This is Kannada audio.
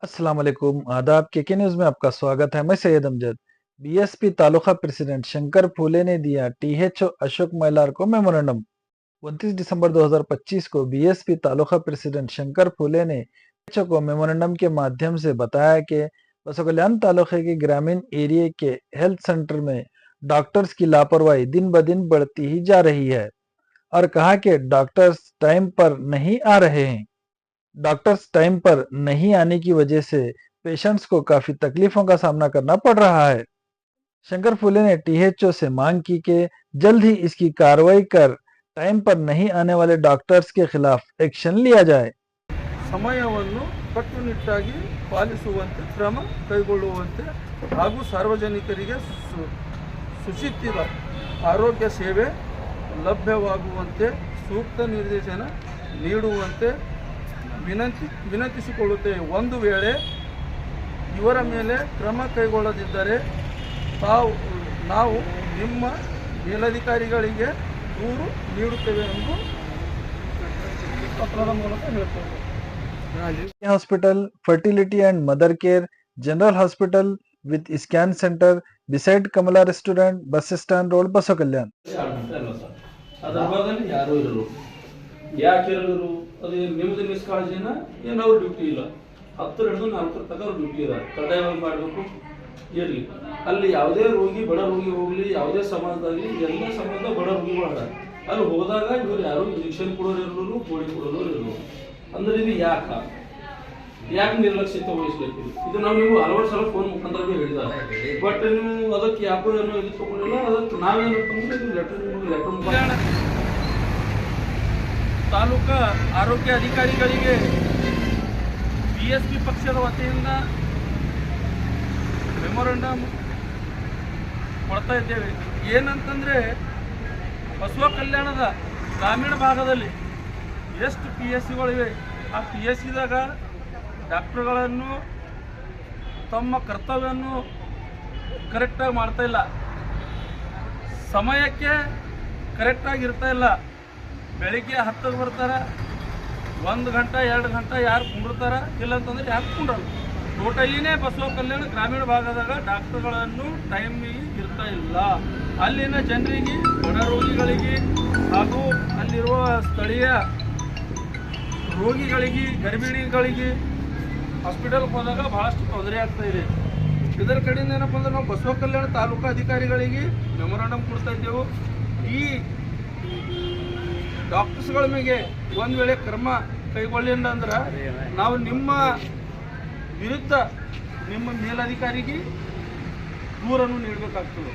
अस्सलाम वालेकुम आदाब के न्यूज़ में आपका स्वागत है। मैं सैयद अमजद। बीएसपी तालुका प्रेसिडेंट शंकर फूले ने दिया टीएचओ अशोक मैलार को मेमोरेंडम। 29 दिसंबर 2025 को बीएसपी तालुका प्रेसिडेंट शंकर फूले ने टीएचओ को मेमोरेंडम के माध्यम से बताया कि बसोकल्याण तालुके के ग्रामीण एरिया के हेल्थ सेंटर में डॉक्टर्स की लापरवाही दिन ब दिन बढ़ती ही जा रही है और कहा कि डॉक्टर्स टाइम पर नहीं आने की वजह से पेशेंट्स को काफी तकलीफों का सामना करना पड़ रहा है। शंकर फूले ने टीएचओ से मांग की कि जल्द ही इसकी कार्रवाई कर टाइम पर नहीं आने वाले डॉक्टर्स के खिलाफ एक्शन लिया जाए। ಸಮಯವನ್ನು ಕಟ್ಟುನಿಟ್ಟಾಗಿ ಪಾಲಿಸುವಂತೆ ಕ್ರಮ ಕೈಗೊಳ್ಳುವಂತೆ ಹಾಗೂ ಸಾರ್ವಜನಿಕರಿಗೆ ಸುಚಿತ್ತಿದ ಆರೋಗ್ಯ ಸೇವೆ ಲಭ್ಯವಾಗುವಂತೆ ಸೂಕ್ತ ನಿರ್ದೇಶನ ನೀಡುವಂತೆ ವಿನಂತಿಸಿಕೊಳ್ಳುತ್ತೇವೆ। ಒಂದು ವೇಳೆ ಇವರ ಮೇಲೆ ಕ್ರಮ ಕೈಗೊಳ್ಳದಿದ್ದರೆ ನಾವು ನಿಮ್ಮ ಮೇಲಧಿಕಾರಿಗಳಿಗೆ ದೂರು ನೀಡುತ್ತೇವೆ ಎಂದು ಪತ್ರದ ಮೂಲಕ ಹೇಳ್ತೇವೆ। Hospital, fertility and mother care, general hospital with scan centre beside Kamala restaurant, bus stand road, Basavakalyan. ಅದರ ಭಾಗದಲ್ಲಿ ಯಾರೂ ಇರಲು ಯಾಕೆ ಇರಲು ಅದು ನಿಮ್ಮದು ನಿಷ್ಕಾಳಜಿನ ಏನು ಅವ್ರ ಡ್ಯೂಟಿ ಇಲ್ಲ 10 ಹಿಡಿದು 4 ತನಕ ಅವ್ರ ಡ್ಯೂಟಿ ಇದೆ ಕಡ್ಡಾಯವಾಗಿ ಮಾಡಬೇಕು ಇರಲಿ ಅಲ್ಲಿ ಯಾವುದೇ ರೋಗಿ ಬಡ ರೋಗಿ ಹೋಗಲಿ ಯಾವುದೇ ಸಮಾಜದಾಗಲಿ ಎಲ್ಲ ಸಮಾಜದ ಬಡ ರೋಗಿಗಳ ಅಲ್ಲಿ ಹೋದಾಗ ಇವರು ಯಾರು ಇಂಜೆಕ್ಷನ್ ಕೊಡೋರು ಇರಲು ಗೋಳಿ ಕೊಡೋರು ಇರಲು ಅಂದ್ರೆ ಇದು ಯಾಕೆ ನಿರ್ಲಕ್ಷ್ಯತೆ ವಹಿಸ್ಬೇಕು ಇದು ನಾವು ನೀವು ಹಲವಾರು ಸಲ ಫೋನ್ ಮುಖಾಂತರ ಹೇಳಿದ್ದಾರೆ ಬಟ್ ನೀವು ಅದಕ್ಕೆ ಯಾಕೋ ಏನೋ ಇದು ತಗೊಂಡಿಲ್ಲ ಅದಕ್ಕೆ ನಾವೇನಪ್ಪ ಅಂದ್ರೆ ಇದು ಲೆಟರ್ ಮುಖಾಂತರ ತಾಲೂಕಾ ಆರೋಗ್ಯ ಅಧಿಕಾರಿಗಳಿಗೆ ಬಿಎಸ್ಪಿ ಪಕ್ಷದ ವತಿಯಿಂದ ಮೆಮೊರಂಡಮ್ ಕೊಡ್ತಾ ಇದ್ದೇವೆ। ಏನಂತಂದರೆ ಬಸವ ಕಲ್ಯಾಣದ ಗ್ರಾಮೀಣ ಭಾಗದಲ್ಲಿ ಎಷ್ಟು PSCಗಳಿವೆ ಆ PSCದಾಗ ಡಾಕ್ಟರ್ಗಳನ್ನು ತಮ್ಮ ಕರ್ತವ್ಯವನ್ನು ಕರೆಕ್ಟಾಗಿ ಮಾಡ್ತಾಯಿಲ್ಲ, ಸಮಯಕ್ಕೆ ಕರೆಕ್ಟಾಗಿ ಇರ್ತಾಯಿಲ್ಲ। ಬೆಳಿಗ್ಗೆ 10ಕ್ಕೆ ಬರ್ತಾರೆ, 1 ಗಂಟೆ 2 ಗಂಟೆ ಯಾರು ಕುಂಡಿರ್ತಾರೆ, ಇಲ್ಲಂತಂದ್ರೆ ಯಾರು ಕುಂಡ್ರಲ್ಲ। ಟೋಟಲಿನೇ ಬಸವ ಕಲ್ಯಾಣ ಗ್ರಾಮೀಣ ಭಾಗದಾಗ ಡಾಕ್ಟರ್ಗಳನ್ನು ಟೈಮಿಗೆ ಇರ್ತಾ ಇಲ್ಲ। ಅಲ್ಲಿನ ಜನರಿಗೆ ಬಡ ರೋಗಿಗಳಿಗೆ ಹಾಗೂ ಅಲ್ಲಿರುವ ಸ್ಥಳೀಯ ರೋಗಿಗಳಿಗೆ ಗರ್ಭಿಣಿಗಳಿಗೆ ಹಾಸ್ಪಿಟಲ್ಗೆ ಹೋದಾಗ ಭಾಳಷ್ಟು ತೊಂದರೆ ಆಗ್ತಾ ಇದೆ। ಇದರ ಕಡೆಯಿಂದ ಏನಪ್ಪ ಅಂದ್ರೆ ನಾವು ಬಸವ ಕಲ್ಯಾಣ ತಾಲೂಕಾ ಅಧಿಕಾರಿಗಳಿಗೆ ಮೆಮೊರಾಂಡಮ್ ಕೊಡ್ತಾ ಇದ್ದೆವು। ಈ ಡಾಕ್ಟರ್ಸ್ಗಳ ಮೇಲೆ ಒಂದು ವೇಳೆ ಕ್ರಮ ಕೈಗೊಳ್ಳಿಲ್ಲ ಅಂದ್ರೆ ನಾವು ನಿಮ್ಮ ವಿರುದ್ಧ ನಿಮ್ಮ ಮೇಲಧಿಕಾರಿಗೆ ದೂರನ್ನು ನೀಡಬೇಕಾಗ್ತದೆ।